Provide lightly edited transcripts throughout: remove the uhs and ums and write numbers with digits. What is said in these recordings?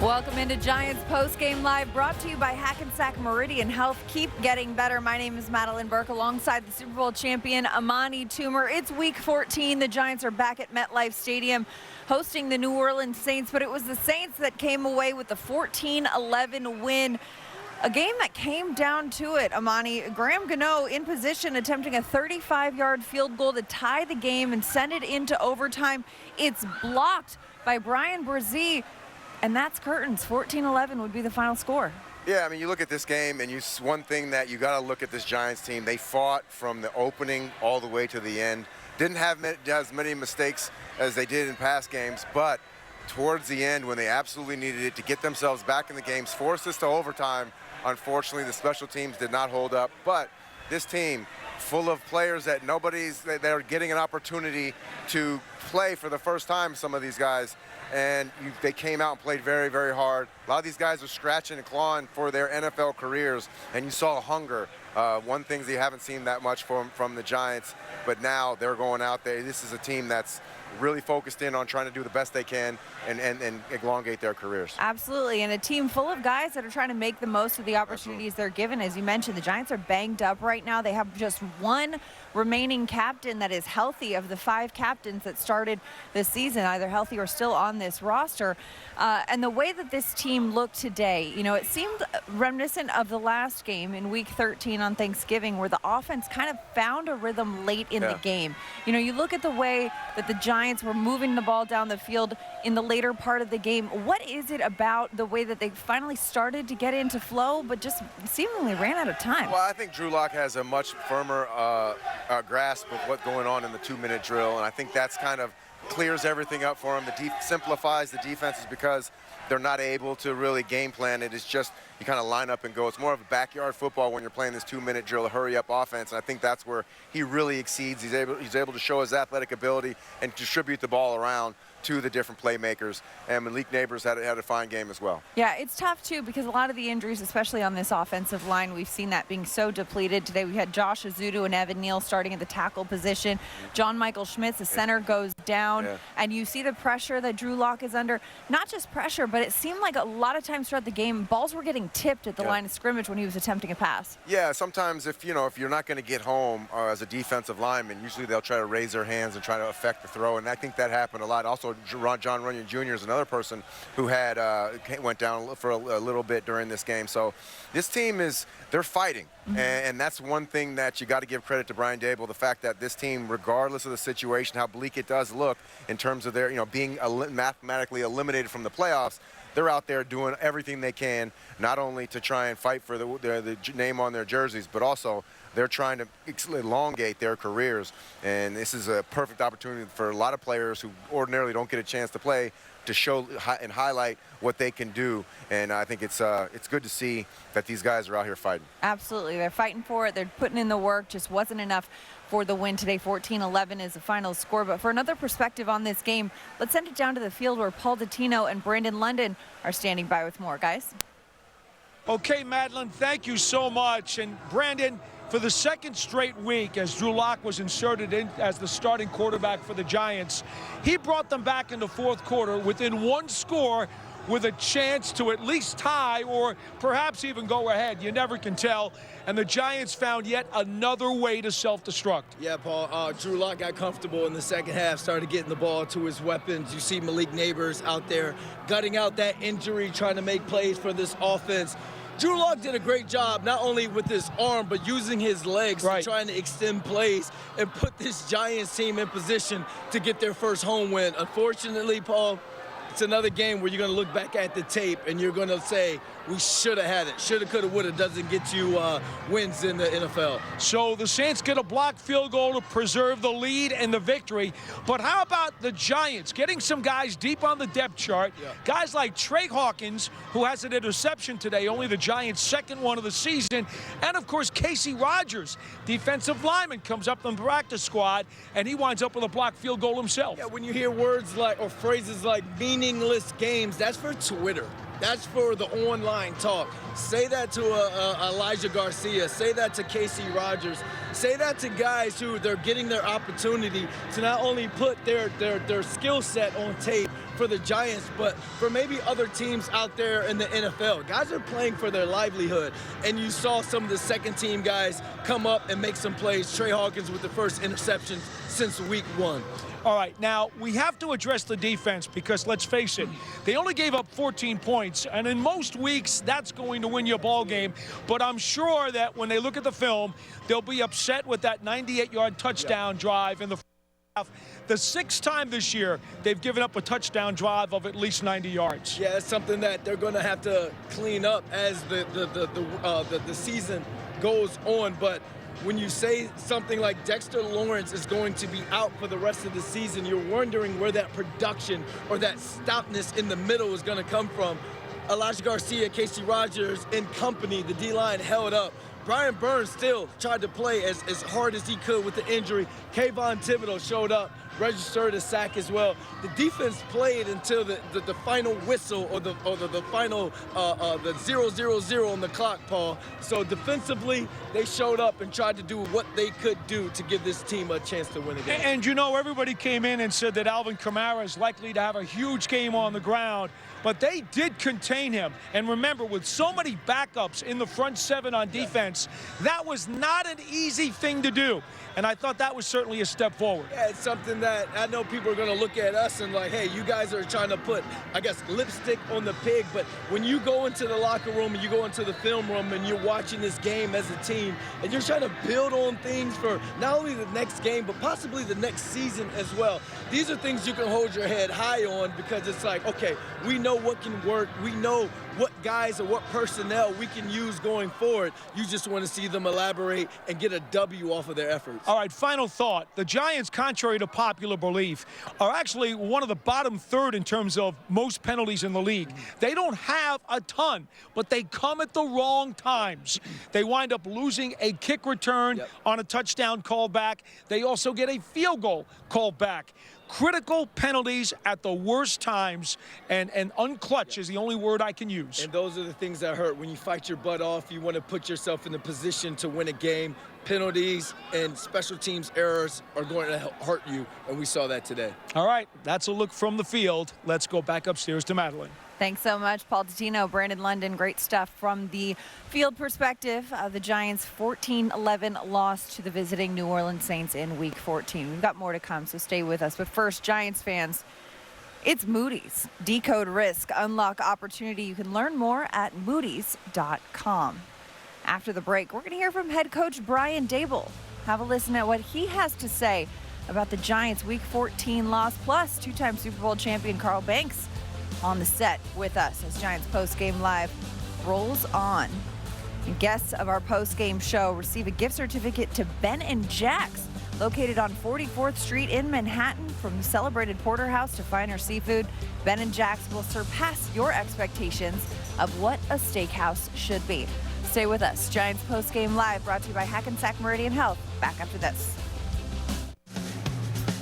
Welcome into Giants Postgame Live, brought to you by Hackensack Meridian Health. Keep getting better. My name is Madelyn Burke, alongside the Super Bowl champion Amani Toomer. It's Week 14. The Giants are back at MetLife Stadium hosting the New Orleans Saints, but it was the Saints that came away with the 14-11 win. A game that came down to it, Amani. Graham Gano in position, attempting a 35-yard field goal to tie the game and send it into overtime. It's blocked by Brian Brzee. And that's curtains. 14-11 would be the final score. Yeah, I mean, you look at this game, and one thing that you got to look at this Giants team, they fought from the opening all the way to the end. Didn't have as many mistakes as they did in past games, but towards the end, when they absolutely needed it to get themselves back in the games, forced us to overtime. Unfortunately, the special teams did not hold up, but this team, full of players that they're getting an opportunity to play for the first time, some of these guys, and they came out and played very, very hard. A lot of these guys are scratching and clawing for their NFL careers, and you saw hunger. One thing you haven't seen that much from the Giants, but now they're going out there. This is a team that's really focused in on trying to do the best they can and elongate their careers. Absolutely, and a team full of guys that are trying to make the most of the opportunities they're given. As you mentioned, the Giants are banged up right now. They have just one remaining captain that is healthy of the 5 captains that started this season, either healthy or still on this roster. And the way that this team looked today, you know, it seemed reminiscent of the last game in Week 13 on Thanksgiving, where the offense kind of found a rhythm late in the game. You know, you look at the way that the Giants were moving the ball down the field in the later part of the game. What is it about the way that they finally started to get into flow, but just seemingly ran out of time? Well, I think Drew Lock has a much firmer grasp of what's going on in the 2-minute drill, and I think that's kind of clears everything up for him. Simplifies the defenses because they're not able to really game plan it. It's just you kind of line up and go. It's more of a backyard football when you're playing this 2-minute drill, a hurry-up offense, and I think that's where he really exceeds. He's able to show his athletic ability and distribute the ball around to the different playmakers, and Malik Nabers had a fine game as well. Yeah, it's tough too, because a lot of the injuries, especially on this offensive line, we've seen that being so depleted. Today we had Josh Azudu and Evan Neal starting at the tackle position. John Michael Schmitz, the center, goes down, and you see the pressure that Drew Lock is under. Not just pressure, but it seemed like a lot of times throughout the game, balls were getting tipped at the line of scrimmage when he was attempting a pass. Yeah, sometimes if you're not going to get home as a defensive lineman, usually they'll try to raise their hands and try to affect the throw, and I think that happened a lot. Also, John Runyon Jr. is another person who went down for a little bit during this game. So this team they're fighting, and that's one thing that you got to give credit to Brian Daboll, the fact that this team, regardless of the situation, how bleak it does look in terms of their being mathematically eliminated from the playoffs, they're out there doing everything they can, not only to try and fight for the name on their jerseys, but also they're trying to elongate their careers. And this is a perfect opportunity for a lot of players who ordinarily don't get a chance to play to show and highlight what they can do. And I think it's good to see that these guys are out here fighting. Absolutely. They're fighting for it. They're putting in the work. Just wasn't enough for the win today. 14-11 is the final score. But for another perspective on this game, let's send it down to the field where Paul Dottino and Brandon London are standing by with more. Guys. Okay, Madelyn, thank you so much. And Brandon, for the second straight week, as Drew Lock was inserted in as the starting quarterback for the Giants, he brought them back in the fourth quarter within one score, with a chance to at least tie or perhaps even go ahead. You never can tell. And the Giants found yet another way to self-destruct. Yeah, Paul, Drew Lock got comfortable in the second half, started getting the ball to his weapons. You see Malik Nabers out there gutting out that injury, trying to make plays for this offense. Drew Lock did a great job, not only with his arm, but using his legs, trying to extend plays and put this Giants team in position to get their first home win. Unfortunately, Paul, it's another game where you're going to look back at the tape and you're going to say, we should have had it. Shoulda, coulda, woulda doesn't get you wins in the NFL. So the Saints get a blocked field goal to preserve the lead and the victory. But how about the Giants getting some guys deep on the depth chart? Guys like Trey Hawkins, who has an interception today, only the Giants' second one of the season. And, of course, Casey Rogers, defensive lineman, comes up from the practice squad, and he winds up with a blocked field goal himself. Yeah, when you hear words like or phrases like meaningless games, that's for Twitter. That's for the online talk. Say that to Elijah Garcia. Say that to Casey Rogers. Say that to guys who they're getting their opportunity to not only put their skill set on tape, for the Giants, but for maybe other teams out there in the NFL. Guys are playing for their livelihood, and you saw some of the second-team guys come up and make some plays. Trey Hawkins with the first interception since week 1. All right, now we have to address the defense because let's face it, they only gave up 14 points, and in most weeks that's going to win you a ball game. But I'm sure that when they look at the film, they'll be upset with that 98-yard touchdown drive in the half. The 6th time this year they've given up a touchdown drive of at least 90 yards. Yeah, it's something that they're going to have to clean up as the season goes on. But when you say something like Dexter Lawrence is going to be out for the rest of the season, you're wondering where that production or that stopness in the middle is going to come from. Elijah Garcia, Casey Rogers, and company, the D-line held up. Brian Burns still tried to play as hard as he could with the injury. Kayvon Thibodeau showed up, registered a sack as well. The defense played until the final whistle or the final the 0-0-0 on the clock, Paul. So defensively, they showed up and tried to do what they could do to give this team a chance to win a game. And you know, everybody came in and said that Alvin Kamara is likely to have a huge game on the ground, but they did contain him. And remember, with so many backups in the front 7 on defense, that was not an easy thing to do. And I thought that was certainly a step forward. Yeah, it's something that I know people are going to look at us and like, hey, you guys are trying to put, I guess, lipstick on the pig. But when you go into the locker room and you go into the film room and you're watching this game as a team and you're trying to build on things for not only the next game, but possibly the next season as well, these are things you can hold your head high on because it's like, okay, we know what can work. We know what guys or what personnel we can use going forward. You just want to see them elaborate and get a W off of their efforts. All right, final thought. The Giants, contrary to popular belief, are actually one of the bottom 3rd in terms of most penalties in the league. They don't have a ton, but they come at the wrong times. They wind up losing a kick return on a touchdown called back. They also get a field goal called back. Critical penalties at the worst times, and unclutch is the only word I can use. And those are the things that hurt. When you fight your butt off, you want to put yourself in a position to win a game. Penalties and special teams errors are going to hurt you, and we saw that today. All right, that's a look from the field. Let's go back upstairs to Madelyn. Thanks so much, Paul Tatino, Brandon London. Great stuff from the field perspective of the Giants' 14-11 loss to the visiting New Orleans Saints in Week 14. We've got more to come, so stay with us. But first, Giants fans, it's Moody's. Decode risk, unlock opportunity. You can learn more at moodys.com. After the break, we're going to hear from head coach Brian Daboll. Have a listen at what he has to say about the Giants' Week 14 loss, plus 2-time Super Bowl champion Carl Banks on the set with us as Giants Postgame Live rolls on. And guests of our postgame show receive a gift certificate to Ben & Jack's, located on 44th Street in Manhattan. From celebrated porterhouse to finer seafood, Ben & Jack's will surpass your expectations of what a steakhouse should be. Stay with us. Giants Postgame Live brought to you by Hackensack Meridian Health. Back after this.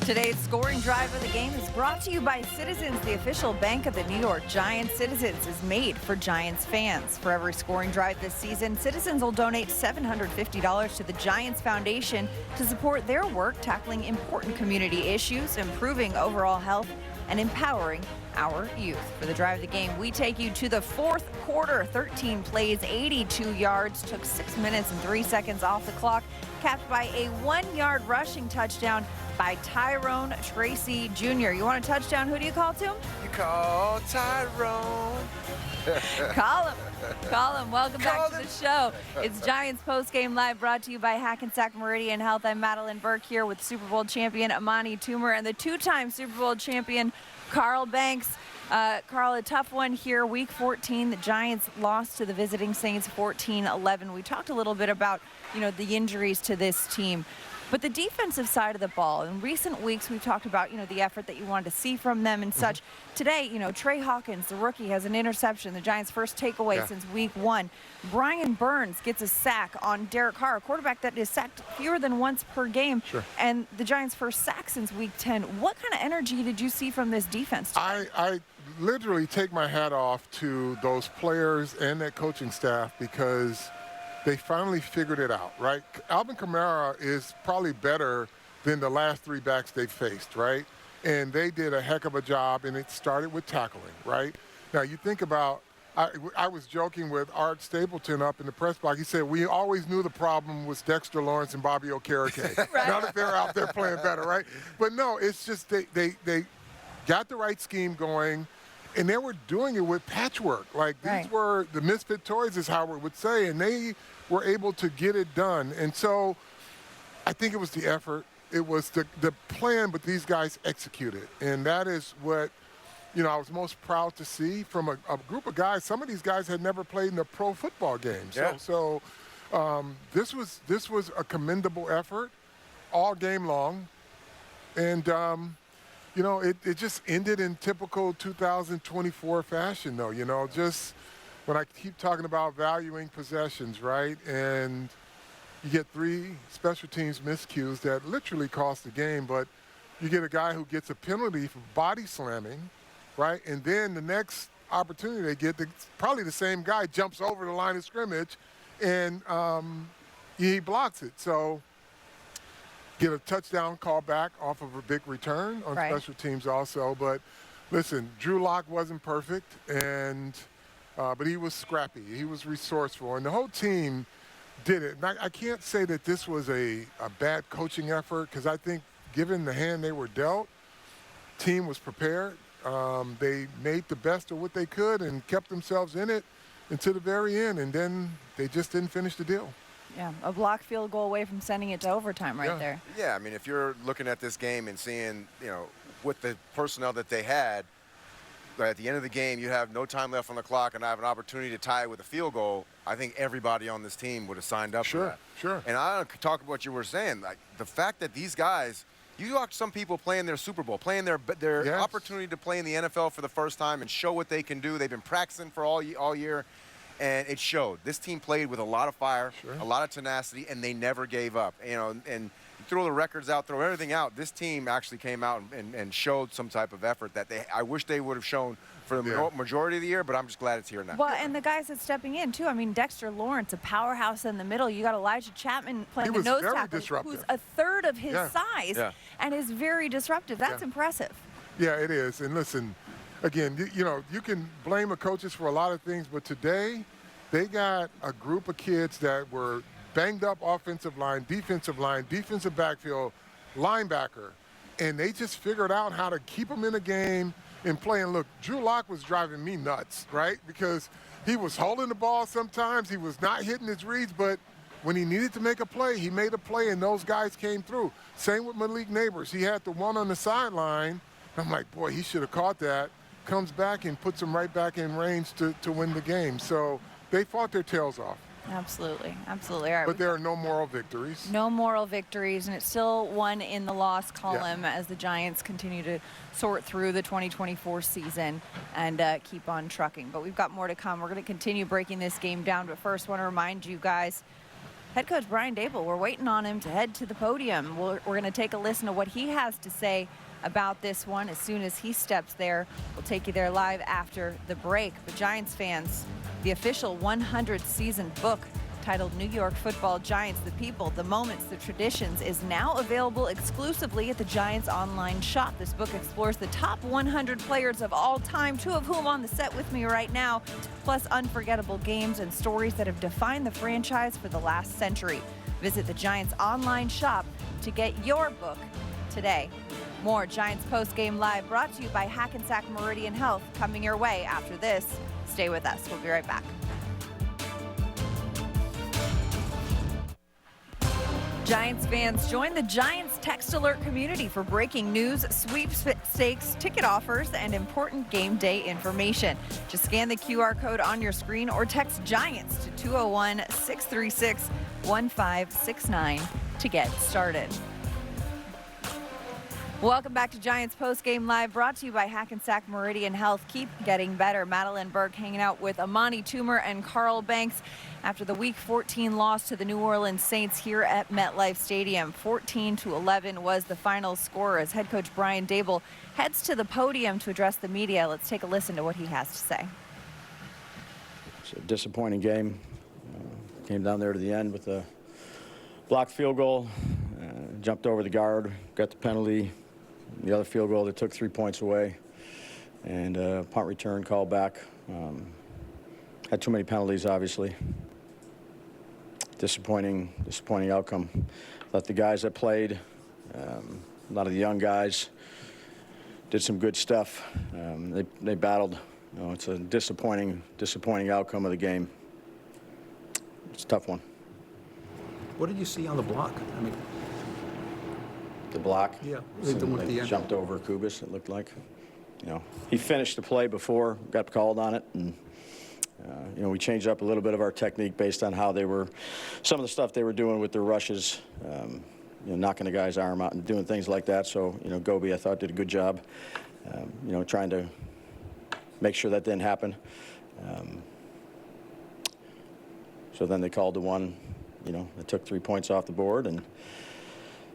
Today's scoring drive of the game is brought to you by Citizens, the official bank of the New York Giants. Citizens is made for Giants fans. For every scoring drive this season, Citizens will donate $750 to the Giants Foundation to support their work tackling important community issues, improving overall health, and empowering our youth. For the drive of the game, we take you to the 4th quarter. 13 plays, 82 yards, took 6 minutes and 3 seconds off the clock, capped by a 1-yard rushing touchdown by Tyrone Tracy Jr. You want a touchdown? Who do you call to him? You call Tyrone. Call him. Call him. Welcome back to the show. It's Giants Postgame Live brought to you by Hackensack Meridian Health. I'm Madelyn Burke here with Super Bowl champion Amani Toomer and the 2-time Super Bowl champion Carl Banks. Carl, a tough one here. Week 14, the Giants lost to the visiting Saints 14-11. We talked a little bit about, the injuries to this team. But the defensive side of the ball, in recent weeks, we've talked about, the effort that you wanted to see from them and such. Today, Trey Hawkins, the rookie, has an interception, the Giants' first takeaway since week 1. Brian Burns gets a sack on Derek Carr, a quarterback that is sacked fewer than once per game. And the Giants' first sack since week 10. What kind of energy did you see from this defense today? I literally take my hat off to those players and that coaching staff because they finally figured it out, right? Alvin Kamara is probably better than the last 3 backs they've faced, right? and they did a heck of a job, and it started with tackling, right? Now, you think about, I was joking with Art Stapleton up in the press box. He said, we always knew the problem was Dexter Lawrence and Bobby Okereke. Right. Now that they're out there playing better, right? But no, it's just they got the right scheme going, and they were doing it with patchwork. Like, these were the misfit toys, as Howard would say, and they were able to get it done. And so I think it was the effort. It was the plan, but these guys executed. And that is what, I was most proud to see from a group of guys. Some of these guys had never played in a pro football game. So this was a commendable effort all game long. And, it just ended in typical 2024 fashion, though. Just when I keep talking about valuing possessions, right? And you get 3 special teams miscues that literally cost the game, but you get a guy who gets a penalty for body slamming, right? And then the next opportunity they get, probably the same guy jumps over the line of scrimmage, and he blocks it. So get a touchdown call back off of a big return on special teams also. But listen, Drew Lock wasn't perfect, but he was scrappy. He was resourceful, and the whole team did it. And I can't say that this was a bad coaching effort, because I think given the hand they were dealt, team was prepared. They made the best of what they could and kept themselves in it until the very end, and then they just didn't finish the deal. Yeah, a block field goal away from sending it to overtime there. Yeah, I mean, if you're looking at this game and seeing, with the personnel that they had, at the end of the game, you have no time left on the clock and I have an opportunity to tie it with a field goal, I think everybody on this team would have signed up for that. Sure. And I talk about what you were saying, like the fact that these guys, you watch some people playing their Super Bowl, playing their opportunity to play in the NFL for the first time and show what they can do. They've been practicing for all year, and it showed. This team played with a lot of fire, a lot of tenacity, and they never gave up. And throw the records out, throw everything out. This team actually came out and showed some type of effort that I wish they would have shown for the majority of the year, but I'm just glad it's here now. Well, and the guys that's stepping in, too. I mean, Dexter Lawrence, a powerhouse in the middle. You got Elijah Chapman playing the nose tackle, who's a third of his size and is very disruptive. That's impressive. Yeah, it is. And listen, again, you can blame the coaches for a lot of things, but today they got a group of kids that were banged up offensive line, defensive backfield, linebacker, and they just figured out how to keep them in the game and play. And look, Drew Lock was driving me nuts, right? Because he was holding the ball sometimes, he was not hitting his reads, but when he needed to make a play, he made a play, and those guys came through. Same with Malik Nabers. He had the one on the sideline. I'm like, boy, he should have caught that. Comes back and puts him right back in range to win the game. So they fought their tails off. Absolutely. All right. But there are no moral victories. No moral victories, and it's still one in the loss column as the Giants continue to sort through the 2024 season and keep on trucking. But we've got more to come. We're going to continue breaking this game down. But first, want to remind you guys, head coach Brian Dable, we're waiting on him to head to the podium. We're going to take a listen to what he has to say about this one as soon as he steps there. We'll take you there live after the break. But Giants fans, the official 100th season book titled New York Football Giants, The People, The Moments, The Traditions is now available exclusively at the Giants online shop. This book explores the top 100 players of all time, 2 of whom on the set with me right now, plus unforgettable games and stories that have defined the franchise for the last century. Visit the Giants online shop to get your book today. More Giants Postgame Live brought to you by Hackensack Meridian Health coming your way after this. Stay with us. We'll be right back. Giants fans, join the Giants text alert community for breaking news, sweepstakes, ticket offers, and important game day information. Just scan the QR code on your screen or text Giants to 201-636-1569 to get started. Welcome back to Giants Postgame Live, brought to you by Hackensack Meridian Health. Keep getting better. Madelyn Burke hanging out with Amani, Toomer, and Carl Banks after the Week 14 loss to the New Orleans Saints here at MetLife Stadium. 14-11 was the final score as head coach Brian Dable heads to the podium to address the media. Let's take a listen to what he has to say. It's a disappointing game. Came down there to the end with a blocked field goal, jumped over the guard, got the penalty. the other field goal that took 3 points away, and punt return call back. Had too many penalties, obviously. Disappointing outcome. Let the guys that played, a lot of the young guys, did some good stuff. They battled. You know, it's a disappointing outcome of the game. It's a tough one. What did you see on the block? I mean, The block? Yeah, the one at the end. Jumped over Kubis, it looked like. You know, he finished the play before, got called on it, and you know, we changed up a little bit of our technique based on how they were, some of the stuff they were doing with their rushes, you know, knocking the guy's arm out and doing things like that. So, you know, Gobi, I thought, did a good job, you know, trying to make sure that didn't happen. So then they called the one, you know, that took 3 points off the board, and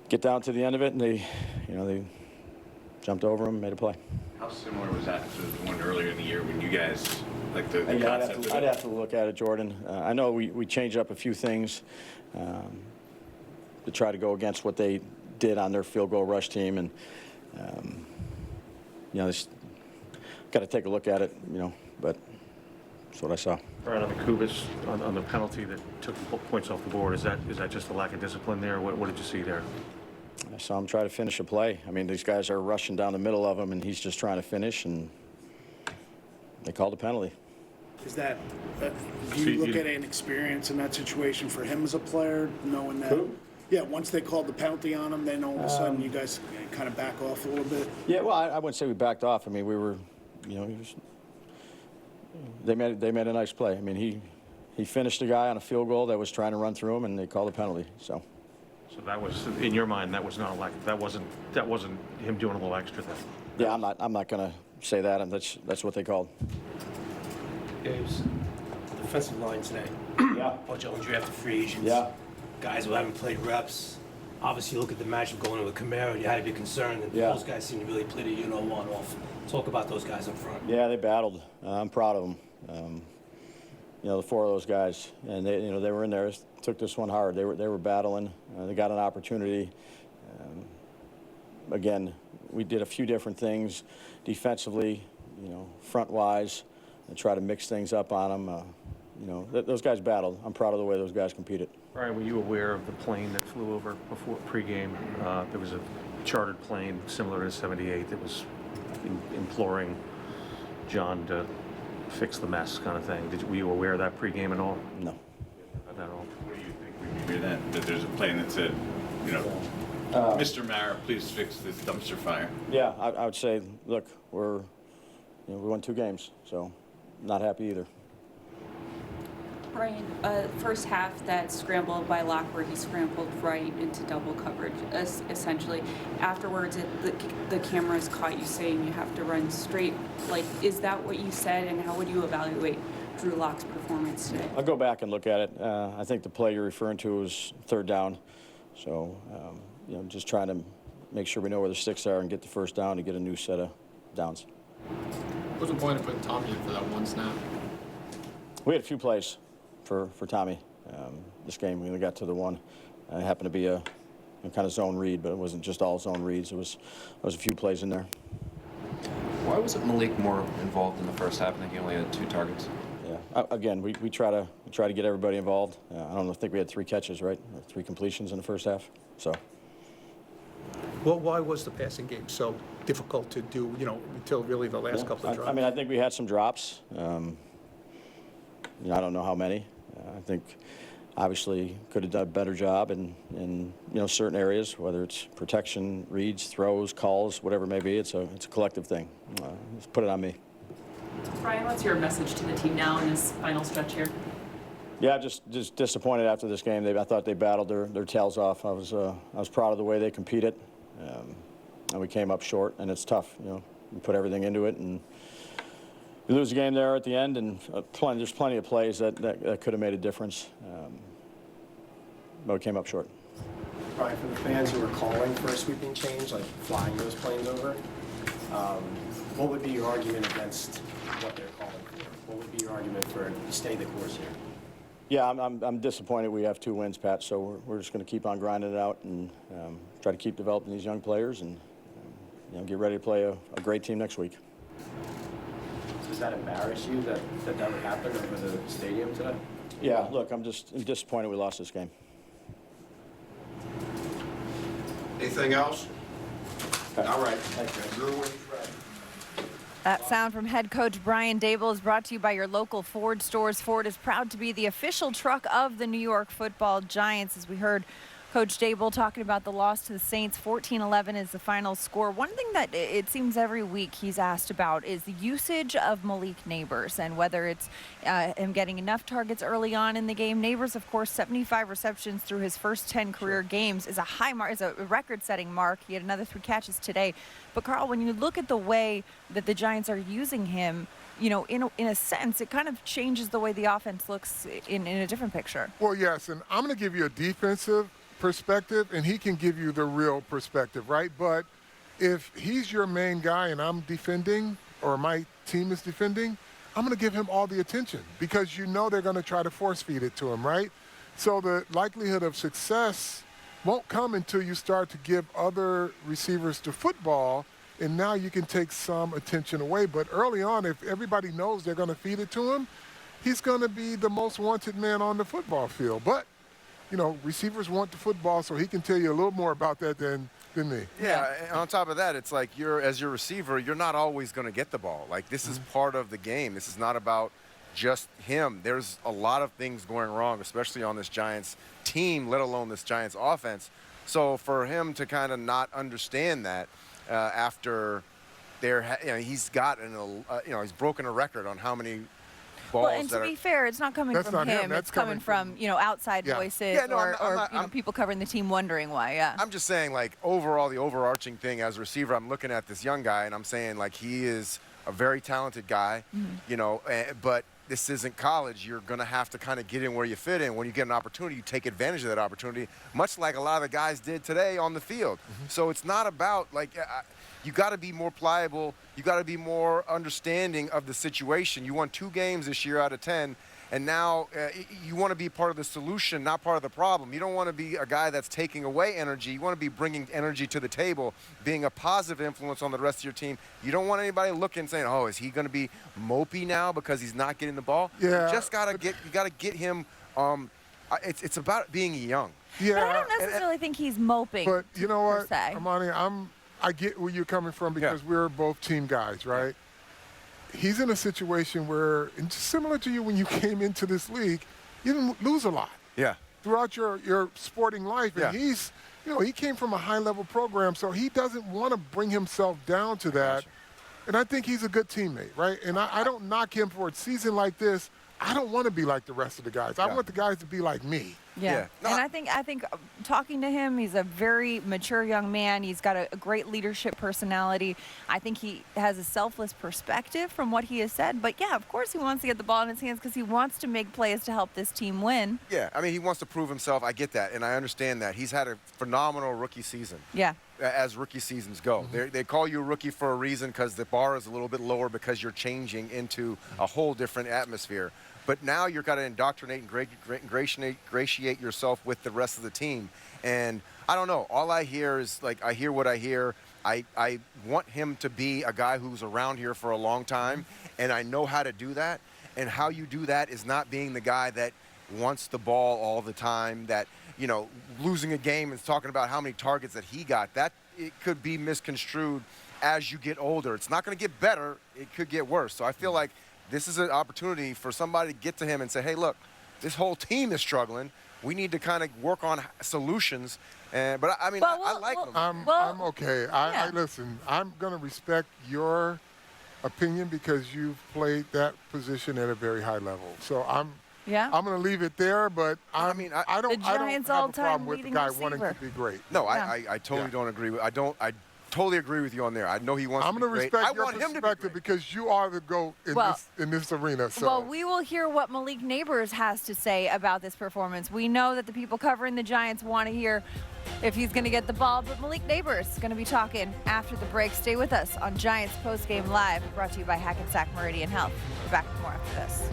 get down to the end of it, and they, you know, they jumped over him, made a play. How similar was that to the one earlier in the year when you guys, like the Yeah, concept? I'd have to look at it, Jordan. I know we changed up a few things to try to go against what they did on their field goal rush team, and you know, got to take a look at it, you know, but that's what I saw. Right on the Kubis, on the penalty that took points off the board, is that just a lack of discipline there? What did you see there? I saw him try to finish a play. I mean, these guys are rushing down the middle of him, and he's just trying to finish, and they called a penalty. Is that, do you look at an experience in that situation for him as a player, knowing that? Who? Yeah, once they called the penalty on him, then all of a sudden you guys kind of back off a little bit? Yeah, well, I wouldn't say we backed off. I mean, we were, you know, they made a nice play. I mean, he finished a guy on a field goal that was trying to run through him, and they called a penalty. So that was, in your mind, that was not a lack. That wasn't him doing a little extra thing. yeah, I'm not going to say that, and that's what they called. Gabe's defensive line today. Yeah. Bunch of undrafted free agents. Yeah. Guys who haven't played reps. Obviously, you look at the matchup going with Camaro, you had to be concerned. And Yeah. those guys seem to really play the one-off. Talk about those guys up front. Yeah, they battled. I'm proud of them. You know, the four of those guys, and they, you know, they were in there. Took this one hard. They were battling. They got an opportunity. Again, we did a few different things defensively, you know, front-wise, and try to mix things up on them. You know, those guys battled. I'm proud of the way those guys competed. Brian, were you aware of the plane that flew over before pregame? There was a chartered plane similar to 78 that was imploring John to fix the mess, kind of thing. Were you aware of that pregame at all? No. Not at all. What do you think when you hear that there's a plane that said, you know, Mr. Mara, please fix this dumpster fire? Yeah, I would say, look, we won 2 games, so not happy either. Brian, first half, that scramble by Locke where he scrambled right into double coverage, essentially. Afterwards, the cameras caught you saying you have to run straight. Like, is that what you said, and how would you evaluate Drew Locke's performance today? I'll go back and look at it. I think the play you're referring to was 3rd down. So, you know, just trying to make sure we know where the sticks are and get the first down to get a new set of downs. What was the point of putting Tommy in for that one snap? We had a few plays for Tommy this game. We only got to the one. It happened to be a kind of zone read, but it wasn't just all zone reads. There was a few plays in there. Why wasn't Malik more involved in the first half? I think he only had 2 targets. Yeah. Again, we try to get everybody involved. I think we had 3 catches, right? Or 3 completions in the first half. So. Well, why was the passing game so difficult to do, you know, until really the last couple of drives? I mean, I think we had some drops. You know, I don't know how many. I think obviously could have done a better job in you know, certain areas, whether it's protection, reads, throws, calls, whatever it may be. It's a collective thing. Let's put it on me. Brian, what's your message to the team now in this final stretch here? Yeah, just disappointed after this game. I thought they battled their tails off. I was proud of the way they competed, and we came up short. And it's tough, you know. We put everything into it, and you lose the game there at the end. And there's plenty of plays that could have made a difference, but we came up short. Brian, for the fans who are calling for a sweeping change, like flying those planes over, what would be your argument against what they're calling for? What would be your argument for stay the course here? Yeah, I'm disappointed we have 2 wins, Pat, so we're just going to keep on grinding it out and try to keep developing these young players and get ready to play a great team next week. Does that embarrass you that would happen over the stadium today? Yeah, look, I'm disappointed we lost this game. Anything else? All right. Drew, when he's ready. That sound from head coach Brian Daboll is brought to you by your local Ford stores. Ford is proud to be the official truck of the New York Football Giants. As we heard Coach Daboll talking about the loss to the Saints, 14-11 is the final score. One thing that it seems every week he's asked about is the usage of Malik Nabers and whether it's him getting enough targets early on in the game. Nabers, of course, 75 receptions through his first 10 career games is a record-setting mark. He had another 3 catches today. But Carl, when you look at the way that the Giants are using him, in a sense, it kind of changes the way the offense looks in a different picture. Well, yes, and I'm going to give you a defensive perspective, and he can give you the real perspective, right? But if he's your main guy and I'm defending, or my team is defending, I'm going to give him all the attention because they're going to try to force feed it to him, right? So the likelihood of success won't come until you start to give other receivers the football, and now you can take some attention away. But early on, if everybody knows they're going to feed it to him, he's going to be the most wanted man on the football field. But receivers want the football, so he can tell you a little more about that than me. Yeah, and on top of that, it's like as your receiver, you're not always going to get the ball. Like, this is part of the game. This is not about just him. There's a lot of things going wrong, especially on this Giants team, let alone this Giants offense. So for him to kind of not understand that after he's got he's broken a record on how many balls. Well, and to be fair, it's not coming from him. It's coming from outside voices or people covering the team wondering why. Yeah. I'm just saying, like, overall, the overarching thing as a receiver, I'm looking at this young guy and I'm saying, like, he is a very talented guy, but this isn't college. You're going to have to kind of get in where you fit in. When you get an opportunity, you take advantage of that opportunity, much like a lot of the guys did today on the field. So it's not about, like, you got to be more pliable. You got to be more understanding of the situation. You won 2 games this year out of 10, and now you want to be part of the solution, not part of the problem. You don't want to be a guy that's taking away energy. You want to be bringing energy to the table, being a positive influence on the rest of your team. You don't want anybody looking saying, "Oh, is he going to be mopey now because he's not getting the ball?" Yeah. You just got to get him. It's about being young. Yeah. But I don't necessarily think he's moping. But you know what, per se. Amani, I get where you're coming from because we're both team guys, right? He's in a situation where, and similar to you when you came into this league, you didn't lose a lot. Yeah. Throughout your sporting life. And he's, he came from a high-level program, so he doesn't want to bring himself down to that. And I think he's a good teammate, right? And I don't knock him for a season like this. I don't want to be like the rest of the guys. I want the guys to be like me. Yeah. No, and I think talking to him, he's a very mature young man. He's got a great leadership personality. I think he has a selfless perspective from what he has said. But, yeah, of course he wants to get the ball in his hands because he wants to make plays to help this team win. Yeah, I mean, he wants to prove himself. I get that, and I understand that. He's had a phenomenal rookie season. Yeah. As rookie seasons go. They call you a rookie for a reason because the bar is a little bit lower because you're changing into a whole different atmosphere. But now you've got to indoctrinate and ingratiate yourself with the rest of the team. And I don't know. All I hear is, like, I hear what I hear. I want him to be a guy who's around here for a long time, and I know how to do that. And how you do that is not being the guy that wants the ball all the time, that, losing a game and talking about how many targets that he got. That it could be misconstrued as you get older. It's not going to get better. It could get worse. So I feel like this is an opportunity for somebody to get to him and say, hey, look, this whole team is struggling. We need to kind of work on solutions. But, I mean, I like him. I'm okay. Listen, I'm going to respect your opinion because you've played that position at a very high level. So I'm going to leave it there, but I don't have a problem with the guy wanting to be great. No, I totally don't agree with I totally agree with you on there. I know he wants to be great. I'm going to respect your perspective because you are the GOAT in this arena. So. Well, we will hear what Malik Nabers has to say about this performance. We know that the people covering the Giants want to hear if he's going to get the ball, but Malik Nabers is going to be talking after the break. Stay with us on Giants Postgame Live, brought to you by Hackensack Meridian Health. We're back with more after this.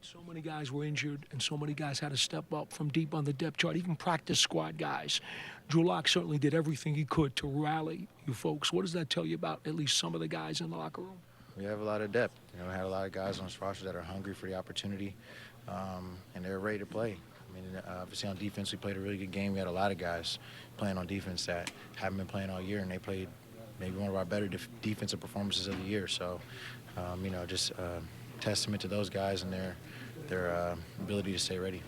So many guys were injured and so many guys had to step up from deep on the depth chart, even practice squad guys. Drew Lock certainly did everything he could to rally you folks. What does that tell you about at least some of the guys in the locker room? We have a lot of depth. You know, we had a lot of guys on this roster that are hungry for the opportunity, and they're ready to play. I mean, obviously on defense, we played a really good game. We had a lot of guys playing on defense that haven't been playing all year, and they played maybe one of our better defensive performances of the year. So, you know, just testament to those guys and their ability to stay ready.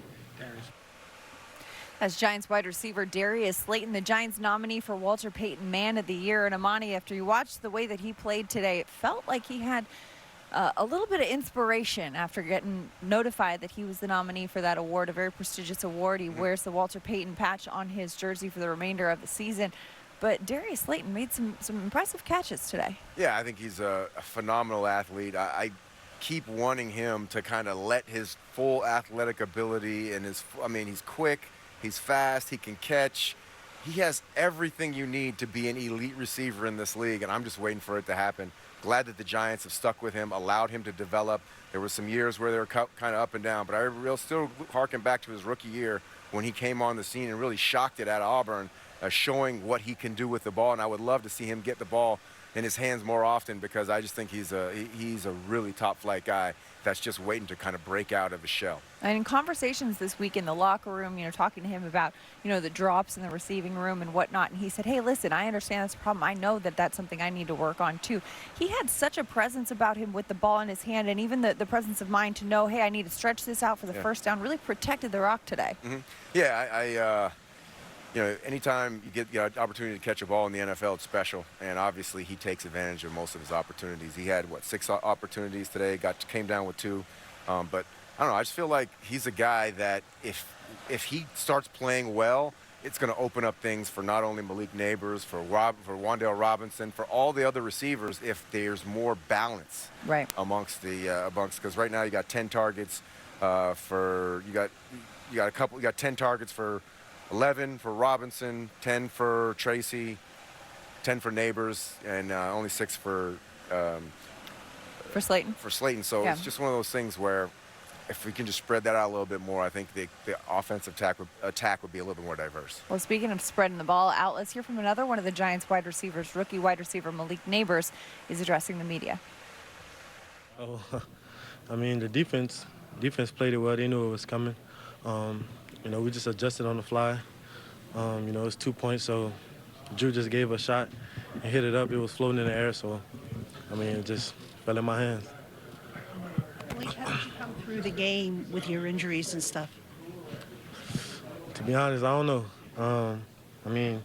As Giants wide receiver Darius Slayton, the Giants nominee for Walter Payton Man of the Year. And Amani, after you watched the way that he played today, it felt like he had a little bit of inspiration after getting notified that he was the nominee for that award, a very prestigious award. He wears the Walter Payton patch on his jersey for the remainder of the season. But Darius Slayton made some impressive catches today. Yeah, I think he's a phenomenal athlete. I keep wanting him to kind of let his full athletic ability and he's quick. He's fast, he can catch. He has everything you need to be an elite receiver in this league, and I'm just waiting for it to happen. Glad that the Giants have stuck with him, allowed him to develop. There were some years where they were kind of up and down, but I still harken back to his rookie year when he came on the scene and really shocked it at Auburn, showing what he can do with the ball, and I would love to see him get the ball in his hands more often because I just think he's a really top-flight guy that's just waiting to kind of break out of his shell. And in conversations this week in the locker room, you know, talking to him about, you know, the drops in the receiving room and whatnot, and he said, hey, listen, I understand that's a problem. I know that that's something I need to work on, too. He had such a presence about him with the ball in his hand and even the presence of mind to know, hey, I need to stretch this out for the first down, really protected the rock today. Yeah, you know, anytime you get the opportunity to catch a ball in the NFL, it's special. And obviously, he takes advantage of most of his opportunities. He had, 6 opportunities today, came down with 2. But I don't know, I just feel like he's a guy that if he starts playing well, it's going to open up things for not only Malik Nabers, for Wan'Dale Robinson, for all the other receivers if there's more balance amongst because right now you got 10 targets you got 10 targets for 11 for Robinson, 10 for Tracy, 10 for Nabers, and only 6 for Slayton. For Slayton. So it's just one of those things where if we can just spread that out a little bit more, I think the offensive attack would be a little bit more diverse. Well, speaking of spreading the ball out, let's hear from another one of the Giants wide receivers. Rookie wide receiver Malik Nabers is addressing the media. Oh, I mean, the defense played it well. They knew it was coming. You know, we just adjusted on the fly. You know, it's 2 points, so Drew just gave a shot and hit it up. It was floating in the air, so, I mean, it just fell in my hands. Malik, how did you come through the game with your injuries and stuff? To be honest, I don't know. I mean,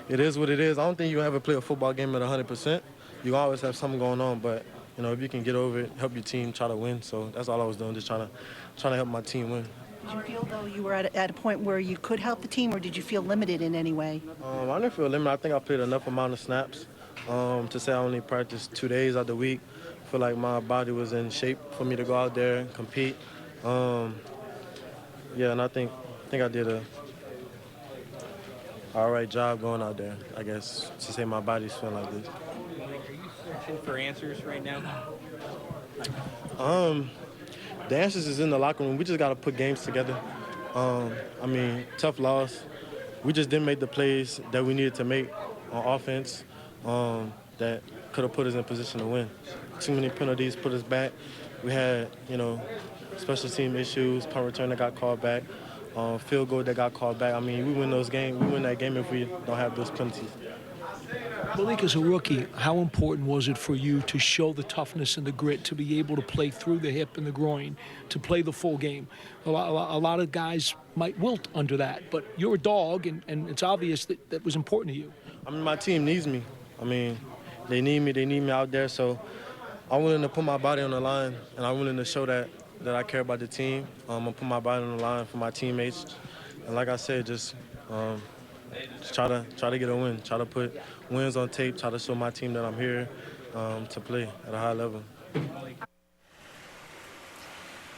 it is what it is. I don't think you ever play a football game at 100%. You always have something going on, but, you know, if you can get over it, help your team, try to win. So that's all I was doing, just trying to help my team win. Did you feel, though, you were at a point where you could help the team, or did you feel limited in any way? I didn't feel limited. I think I played enough amount of snaps to say I only practiced 2 days out of the week. I feel like my body was in shape for me to go out there and compete. Yeah, and I think I did a all right job going out there, I guess, to say my body's feeling like this. Are you searching for answers right now? The answers is in the locker room. We just got to put games together. I mean, tough loss. We just didn't make the plays that we needed to make on offense that could have put us in position to win. Too many penalties put us back. We had, you know, special team issues, punt return that got called back, field goal that got called back. I mean, we win those games. We win that game if we don't have those penalties. Malik, as a rookie, how important was it for you to show the toughness and the grit, to be able to play through the hip and the groin, to play the full game? A lot of guys might wilt under that, but you're a dog, and it's obvious that that was important to you. I mean, my team needs me. I mean, they need me out there, so I'm willing to put my body on the line, and I'm willing to show that I care about the team. I'm going to put my body on the line for my teammates. And like I said, just try to get a win, try to put wins on tape, try to show my team that I'm here to play at a high level.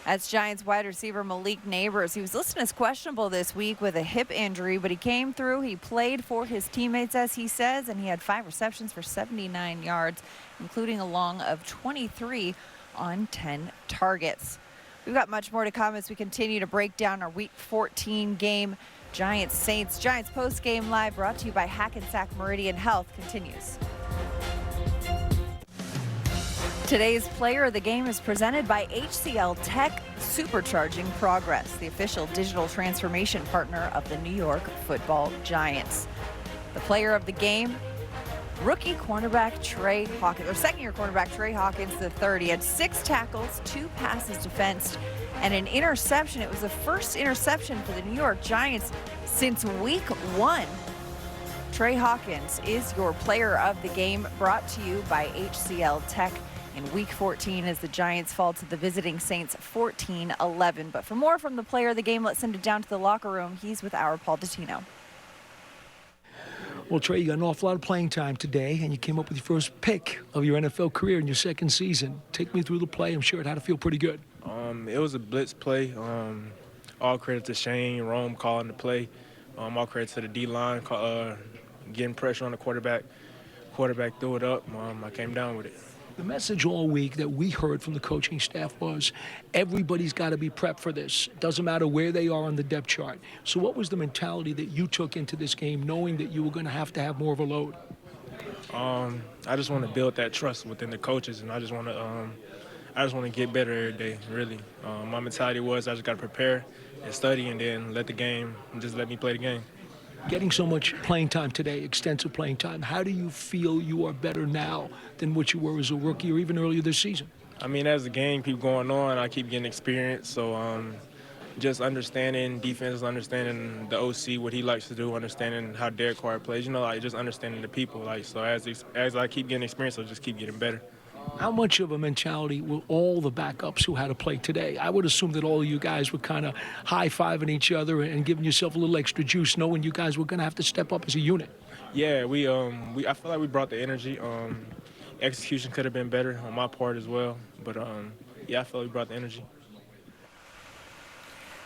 That's Giants wide receiver Malik Nabers. He was listed as questionable this week with a hip injury, but he came through. He played for his teammates, as he says, and he had 5 receptions for 79 yards, including a long of 23 on 10 targets. We've got much more to come as we continue to break down our Week 14 game. Giants-Saints. Giants post-game live brought to you by Hackensack Meridian Health continues. Today's player of the game is presented by HCL Tech, supercharging progress, the official digital transformation partner of the New York Football Giants. The player of the game, rookie cornerback Trey Hawkins, or second-year cornerback Trey Hawkins III. He had 6 tackles, 2 passes defensed, and an interception. It was the first interception for the New York Giants since Week 1. Trey Hawkins is your player of the game, brought to you by HCL Tech in Week 14 as the Giants fall to the visiting Saints 14-11. But for more from the player of the game, let's send it down to the locker room. He's with our Paul Dottino. Well, Trey, you got an awful lot of playing time today, and you came up with your first pick of your NFL career in your second season. Take me through the play. I'm sure it had to feel pretty good. It was a blitz play. All credit to Shane Rome calling the play. All credit to the D-line getting pressure on the quarterback. Quarterback threw it up. I came down with it. The message all week that we heard from the coaching staff was everybody's got to be prepped for this. It doesn't matter where they are on the depth chart. So what was the mentality that you took into this game, knowing that you were going to have more of a load? I just want to build that trust within the coaches, and I just want to get better every day, really. My mentality was I just got to prepare and study and then let me play the game. Getting so much playing time today, extensive playing time, how do you feel you are better now than what you were as a rookie or even earlier this season? I mean, as the game keeps going on, I keep getting experience. So just understanding defense, understanding the OC, what he likes to do, understanding how Derek Carr plays, just understanding the people. So as I keep getting experience, I'll just keep getting better. How much of a mentality were all the backups who had to play today? I would assume that all of you guys were kind of high-fiving each other and giving yourself a little extra juice, knowing you guys were going to have to step up as a unit. Yeah, I feel like we brought the energy. Execution could have been better on my part as well, but I feel like we brought the energy.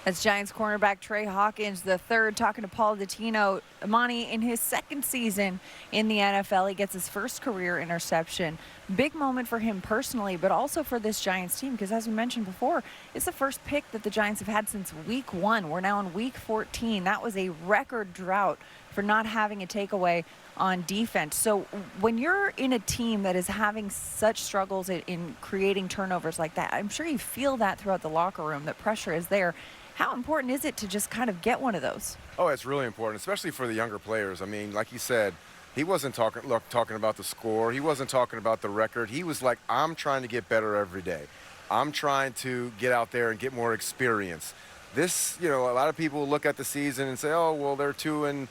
That's Giants cornerback Trey Hawkins III talking to Paul Dottino. Amani, in his second season in the NFL, he gets his first career interception. Big moment for him personally, but also for this Giants team, because as we mentioned before, it's the first pick that the Giants have had since Week 1. We're now in Week 14. That was a record drought for not having a takeaway on defense. So when you're in a team that is having such struggles in creating turnovers like that, I'm sure you feel that throughout the locker room, that pressure is there. How important is it to just kind of get one of those? Oh, it's really important, especially for the younger players. I mean, like you said, he wasn't talking about the score. He wasn't talking about the record. He was like, I'm trying to get better every day. I'm trying to get out there and get more experience. This, a lot of people look at the season and say, oh, well, they're 2-11.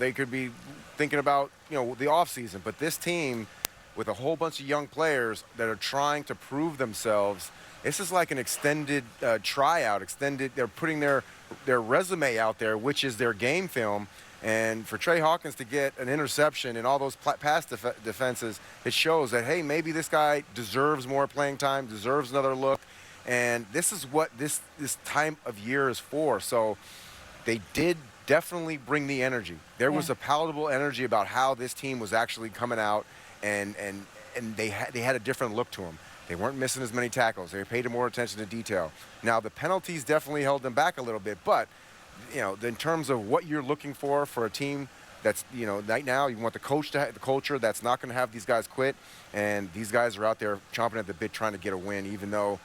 They could be thinking about, the offseason. But this team, with a whole bunch of young players that are trying to prove themselves, this is like an extended tryout. They're putting their resume out there, which is their game film. And for Trey Hawkins to get an interception in all those pass defenses, it shows that, hey, maybe this guy deserves more playing time, deserves another look. And this is what this time of year is for. So they did definitely bring the energy. There was a palatable energy about how this team was actually coming out, and they had a different look to them. They weren't missing as many tackles. They paid more attention to detail. Now, the penalties definitely held them back a little bit, but, in terms of what you're looking for a team that's, right now, you want the coach to have the culture that's not going to have these guys quit, and these guys are out there chomping at the bit trying to get a win, even though,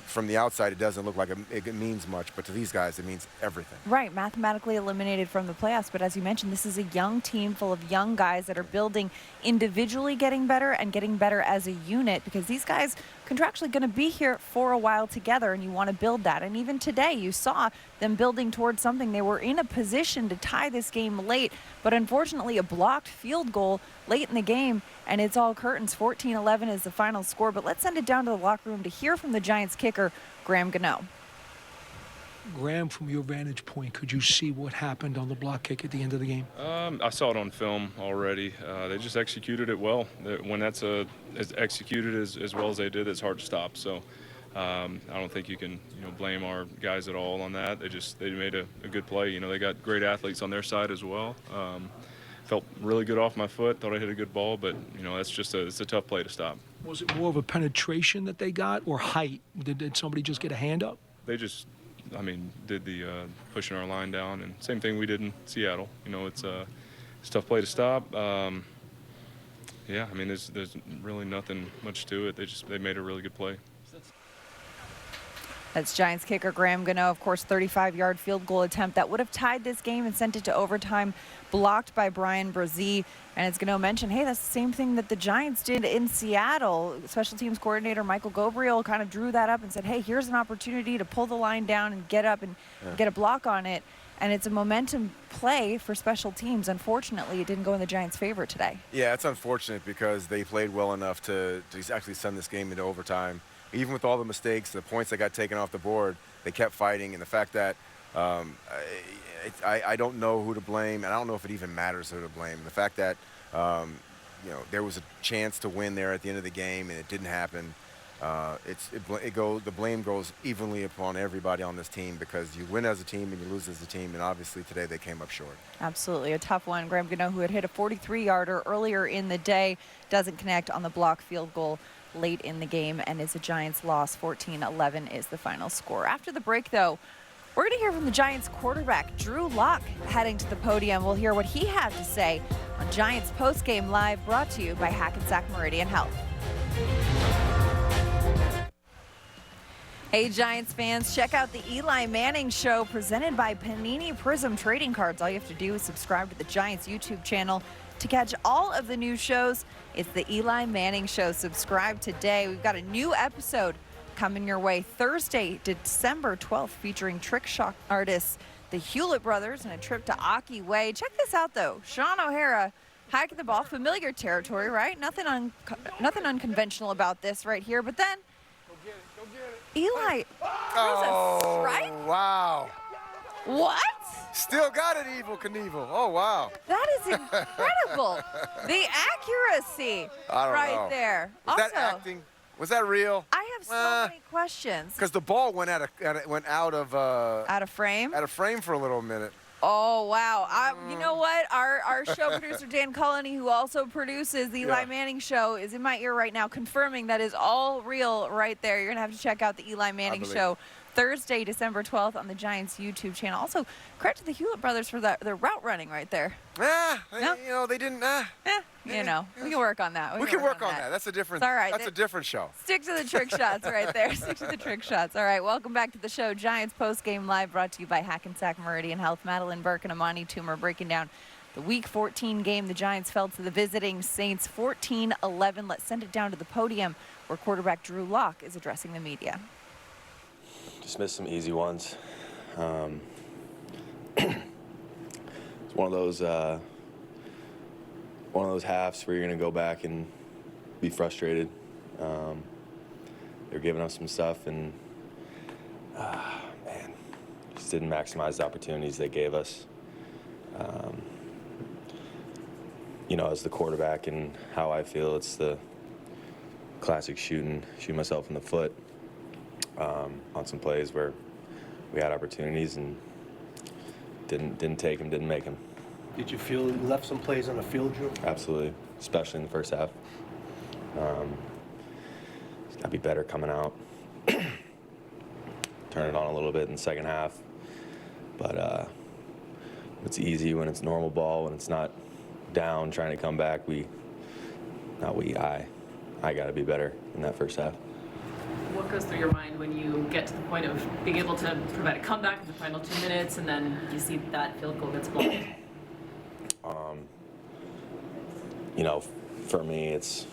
from the outside, it doesn't look like it means much, but to these guys, it means everything. Right, mathematically eliminated from the playoffs, but as you mentioned, this is a young team full of young guys that are building individually, getting better and getting better as a unit, because these guys contractually going to be here for a while together, and you want to build that. And even today, you saw them building towards something. They were in a position to tie this game late, but unfortunately, a blocked field goal late in the game, and it's all curtains. 14-11 is the final score, but let's send it down to the locker room to hear from the Giants kicker, Graham Gano. Graham, from your vantage point, could you see what happened on the block kick at the end of the game? I saw it on film already. They just executed it well. When that's as executed as well as they did, it's hard to stop. So I don't think you can blame our guys at all on that. They made a good play. They got great athletes on their side as well. felt really good off my foot. Thought I hit a good ball, but you know, it's a tough play to stop. Was it more of a penetration that they got, or height? Did somebody just get a hand up? They just, I mean, did the pushing our line down, and same thing we did in Seattle. You know, it's a tough play to stop. Yeah, I mean, there's really nothing much to it. They made a really good play. That's Giants kicker Graham Gano, of course, 35-yard field goal attempt that would have tied this game and sent it to overtime, blocked by Brian Brzee. And as Gano mentioned, hey, that's the same thing that the Giants did in Seattle. Special teams coordinator Michael Gabriel kind of drew that up and said, hey, here's an opportunity to pull the line down and get up and get a block on it. And it's a momentum play for special teams. Unfortunately, it didn't go in the Giants' favor today. Yeah, it's unfortunate because they played well enough to actually send this game into overtime. Even with all the mistakes, the points that got taken off the board, they kept fighting. And the fact that I don't know who to blame, and I don't know if it even matters who to blame. The fact that you know, there was a chance to win there at the end of the game and it didn't happen. The blame goes evenly upon everybody on this team because you win as a team and you lose as a team, and obviously today they came up short. Absolutely, a tough one. Graham Gano, who had hit a 43-yarder earlier in the day, doesn't connect on the block field goal late in the game, and is a Giants loss. 14-11 is the final score. After the break, though, we're going to hear from the Giants quarterback, Drew Lock, heading to the podium. We'll hear what he had to say on Giants Postgame Live, brought to you by Hackensack Meridian Health. Hey, Giants fans, check out the Eli Manning Show presented by Panini Prism Trading Cards. All you have to do is subscribe to the Giants YouTube channel to catch all of the new shows. It's the Eli Manning Show. Subscribe today. We've got a new episode coming your way Thursday, December 12th, featuring trick shot artists, the Hewlett Brothers, and a trip to Aki Way. Check this out, though. Sean O'Hara hiking the ball, familiar territory, right? Nothing unconventional about this right here. But then Eli, there's a strike? Wow. What? Still got it, Evel Knievel. Oh, wow. That is incredible. The accuracy I don't know. there. Was Also, that acting? Was that real? I have so many questions. Because the ball went out of frame? Out of frame for a little minute. Oh, wow. You know what? Our show producer, Dan Culleney, who also produces the Eli Manning Show, is in my ear right now confirming that is all real right there. You're going to have to check out the Eli Manning Show Thursday, December 12th on the Giants YouTube channel. Also, credit to the Hewlett Brothers for their route running right there. No? You know, they didn't. You know, we can work on that. We can work on that. That's a different. All right. That's a different show. Stick to the trick shots right there. Stick to the trick shots. All right. Welcome back to the show. Giants Postgame Live, brought to you by Hackensack Meridian Health. Madelyn, Burke, and Amani Toomer breaking down the Week 14 game. The Giants fell to the visiting Saints 14-11. Let's send it down to the podium where quarterback Drew Lock is addressing the media. Just missed some easy ones. It's one of those halves where you're going to go back and be frustrated. They're giving us some stuff, and man, just didn't maximize the opportunities they gave us. You know, as the quarterback and how I feel, it's the classic shooting myself in the foot on some plays where we had opportunities and didn't take them, didn't make them. Did you feel you left some plays on the field, Drew? Absolutely, especially in the first half. It's got to be better coming out. Turn it on a little bit in the second half. But it's easy when it's normal ball, when it's not down trying to come back. I got to be better in that first half. What goes through your mind when you get to the point of being able to provide a comeback in the final 2 minutes and then you see that field goal gets blocked? You know, for me, it's,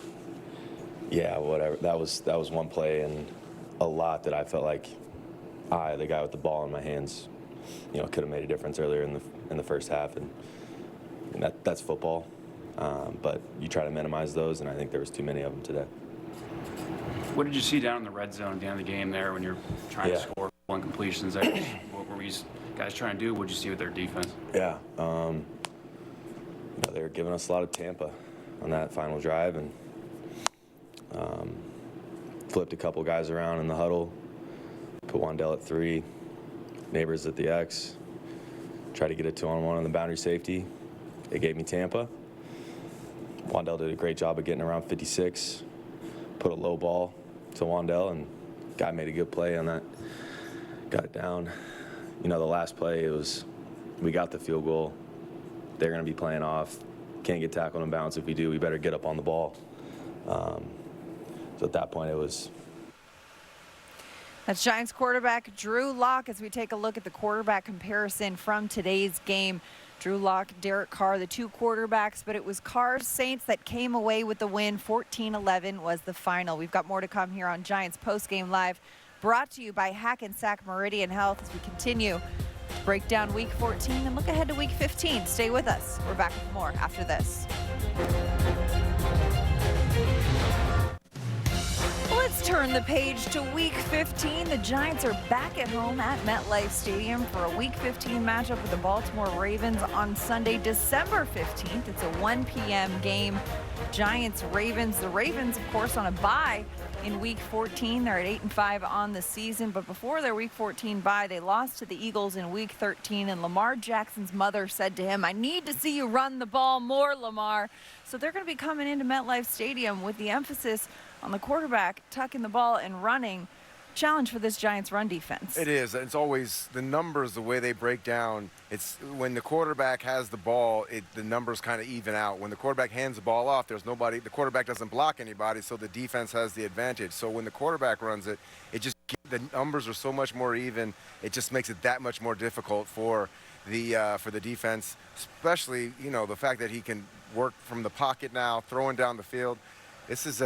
whatever. That was one play and a lot that I felt like the guy with the ball in my hands, you know, could have made a difference earlier in the first half, and that's football. But you try to minimize those, and I think there was too many of them today. What did you see down in the red zone at the end of the game there when you're trying to score one completions? What were these guys trying to do? What did you see with their defense? Yeah, you know, they were giving us a lot of Tampa on that final drive, and flipped a couple guys around in the huddle, put Wandell at 3, Nabers at the X, tried to get a 2-on-1 on the boundary safety, it gave me Tampa. Wandell did a great job of getting around 56, put a low ball to Wandell, and guy made a good play on that. Got it down. You know, the last play, we got the field goal. They're going to be playing off. Can't get tackled in bounds. If we do, we better get up on the ball. So at that point, it was. That's Giants quarterback Drew Lock as we take a look at the quarterback comparison from today's game. Drew Lock, Derek Carr, the two quarterbacks, but it was Carr's Saints that came away with the win. 14-11 was the final. We've got more to come here on Giants Postgame Live, brought to you by Hackensack Meridian Health as we continue to break down Week 14 and look ahead to Week 15. Stay with us. We're back with more after this. Let's turn the page to Week 15. The Giants are back at home at MetLife Stadium for a Week 15 matchup with the Baltimore Ravens on Sunday, December 15th. It's a 1 p.m. game. Giants-Ravens. The Ravens, of course, on a bye in Week 14. They're at 8-5 on the season, but before their Week 14 bye, they lost to the Eagles in Week 13, and Lamar Jackson's mother said to him, "I need to see you run the ball more, Lamar." So they're going to be coming into MetLife Stadium with the emphasis on the quarterback tucking the ball and running. Challenge for this Giants run defense. It is. It's always the numbers, the way they break down. It's when the quarterback has the ball, the numbers kind of even out. When the quarterback hands the ball off, there's nobody. The quarterback doesn't block anybody, so the defense has the advantage. So when the quarterback runs it, the numbers are so much more even. It just makes it that much more difficult for the defense, especially the fact that he can work from the pocket now, throwing down the field. This is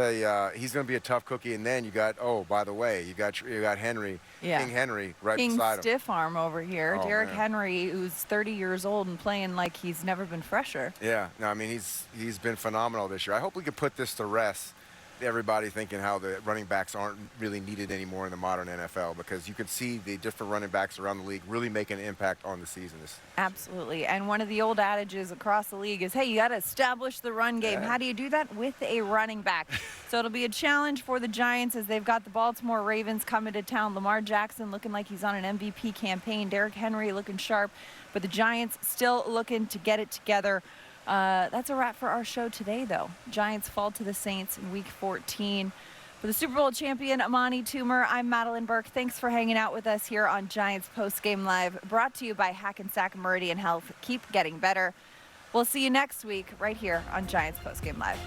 he's going to be a tough cookie. And then you got, by the way, you got Henry, King Henry right beside him. Stiff arm over here. Oh, Derrick man. Henry, who's 30 years old and playing like he's never been fresher. Yeah, no, I mean, he's been phenomenal this year. I hope we could put this to rest. Everybody thinking how the running backs aren't really needed anymore in the modern NFL, because you can see the different running backs around the league really making an impact on the season. Absolutely. And one of the old adages across the league is, hey, you got to establish the run game. Yeah. How do you do that? With a running back. So it'll be a challenge for the Giants as they've got the Baltimore Ravens coming to town. Lamar Jackson looking like he's on an MVP campaign. Derrick Henry looking sharp. But the Giants still looking to get it together. That's a wrap for our show today, though. Giants fall to the Saints in Week 14. For the Super Bowl champion, Amani, Toomer, I'm Madelyn Burke. Thanks for hanging out with us here on Giants Postgame Live, brought to you by Hackensack Meridian Health. Keep getting better. We'll see you next week right here on Giants Postgame Live.